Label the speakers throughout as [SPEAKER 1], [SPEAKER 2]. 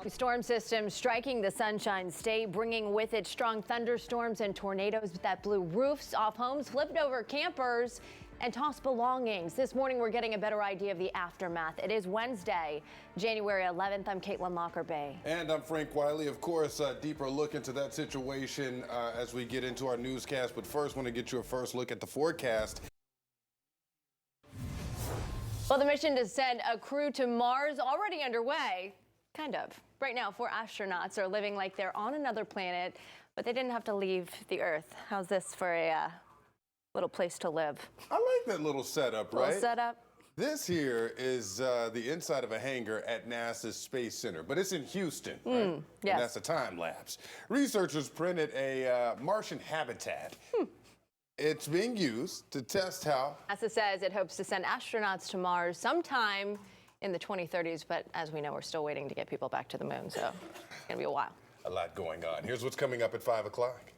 [SPEAKER 1] Storm system striking the Sunshine State, bringing with it strong thunderstorms and tornadoes that blew roofs off homes, flipped over campers, and tossed belongings. This morning, we're getting a better idea of the aftermath. It is Wednesday, January 11th. I'm Caitlin Lockerbay.
[SPEAKER 2] And I'm Frank Wiley. Of course, a deeper look into that situation as we get into our newscast. But first, want to get you a first look at the forecast.
[SPEAKER 1] Well, the mission to send a crew to Mars already underway. Kind of. Right now, 4 astronauts are living like they're on another planet, but they didn't have to leave the Earth. How's this for a little place to live?
[SPEAKER 2] I like that little setup, right?
[SPEAKER 1] Little setup.
[SPEAKER 2] This here is the inside of a hangar at NASA's Space Center, but it's in Houston, right?
[SPEAKER 1] Yes.
[SPEAKER 2] And that's a time lapse. Researchers printed a Martian habitat. It's being used to test how...
[SPEAKER 1] NASA says it hopes to send astronauts to Mars sometime in the 2030s, but as we know, we're still waiting to get people back to the moon, so it's going to be a while.
[SPEAKER 2] A lot going on. Here's what's coming up at 5 o'clock.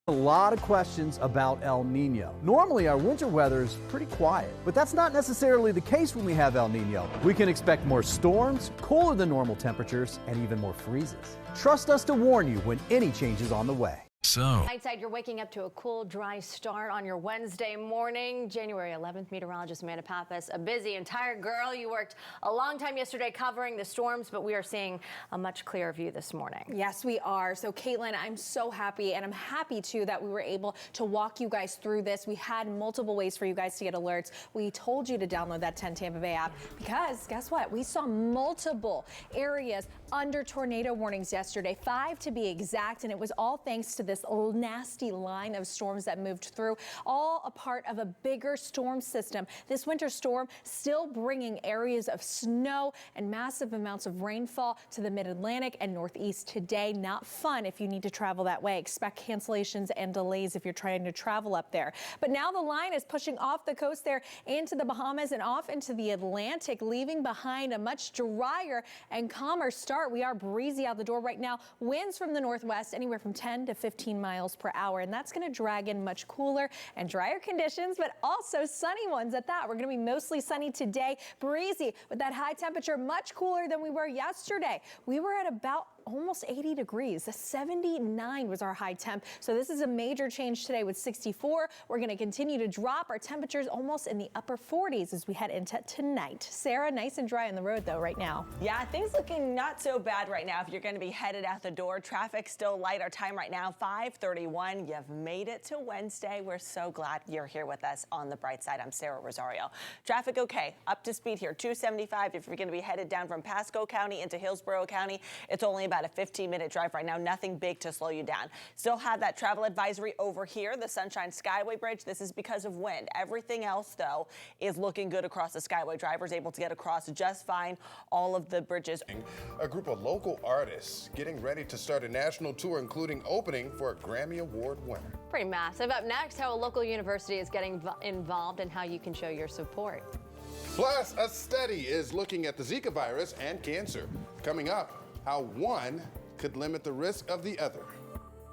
[SPEAKER 3] A lot of questions about El Nino. Normally, our winter weather is pretty quiet, but that's not necessarily the case when we have El Nino. We can expect more storms, cooler than normal temperatures, and even more freezes. Trust us to warn you when any change is on the way.
[SPEAKER 1] Nightside, you're waking up to a cool, dry start on your Wednesday morning. January 11th, meteorologist Amanda Pappas, a busy and tired girl. You worked a long time yesterday covering the storms, but we are seeing a much clearer view this morning.
[SPEAKER 4] Yes, we are. So, Caitlin, I'm so happy, and I'm happy, too, that we were able to walk you guys through this. We had multiple ways for you guys to get alerts. We told you to download that 10 Tampa Bay app because, guess what? We saw multiple areas under tornado warnings yesterday, 5 to be exact, and it was all thanks to this nasty line of storms that moved through, all a part of a bigger storm system. This winter storm still bringing areas of snow and massive amounts of rainfall to the mid-Atlantic and northeast today. Not fun if you need to travel that way. Expect cancellations and delays if you're trying to travel up there. But now the line is pushing off the coast there into the Bahamas and off into the Atlantic, leaving behind a much drier and calmer start. We are breezy out the door right now. Winds from the northwest anywhere from 10 to 15 miles per hour, and that's going to drag in much cooler and drier conditions, but also sunny ones at that. We're going to be mostly sunny today, breezy with that high temperature, much cooler than we were yesterday. We were at about almost 80 degrees. 79 was our high temp. So this is a major change today with 64. We're going to continue to drop our temperatures almost in the upper 40s as we head into tonight. Sarah, nice and dry on the road though right now.
[SPEAKER 5] Yeah, things looking not so bad right now if you're going to be headed out the door. Traffic still light. Our time right now, 5:31. You've made it to Wednesday. We're so glad you're here with us on the bright side. I'm Sarah Rosario. Traffic okay, up to speed here. 275 if you're going to be headed down from Pasco County into Hillsborough County. It's only about a 15-minute drive right now. Nothing big to slow you down. Still have that travel advisory over here, the Sunshine Skyway Bridge. This is because of wind. Everything else, though, is looking good across the Skyway. Drivers able to get across just fine. All of the bridges.
[SPEAKER 2] A group of local artists getting ready to start a national tour, including opening for a Grammy Award winner.
[SPEAKER 1] Pretty massive. Up next, how a local university is getting involved and how you can show your support.
[SPEAKER 2] Plus, a study is looking at the Zika virus and cancer. Coming up, how one could limit the risk of the other.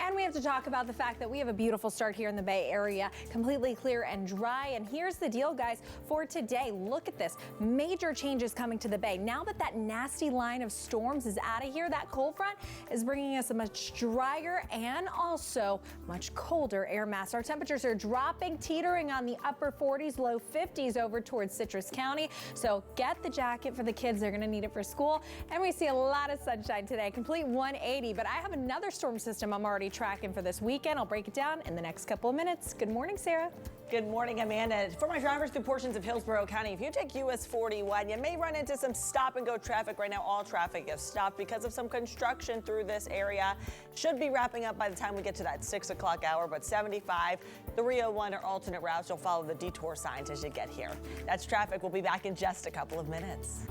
[SPEAKER 4] And we have to talk about the fact that we have a beautiful start here in the Bay Area, completely clear and dry. And here's the deal, guys, for today. Look at this. Major changes coming to the Bay. Now that that nasty line of storms is out of here, that cold front is bringing us a much drier and also much colder air mass. Our temperatures are dropping, teetering on the upper 40s, low 50s over towards Citrus County. So get the jacket for the kids. They're going to need it for school. And we see a lot of sunshine today, complete 180. But I have another storm system I'm already tracking for this weekend. I'll break it down in the next couple of minutes. Good morning, Sarah.
[SPEAKER 5] Good morning, Amanda. For my drivers through portions of Hillsborough County, if you take US 41, you may run into some stop and go traffic. Right now, all traffic is stopped because of some construction through this area. Should be wrapping up by the time we get to that 6 o'clock hour, but 75, 301 are alternate routes. You'll follow the detour signs as you get here. That's traffic. We'll be back in just a couple of minutes.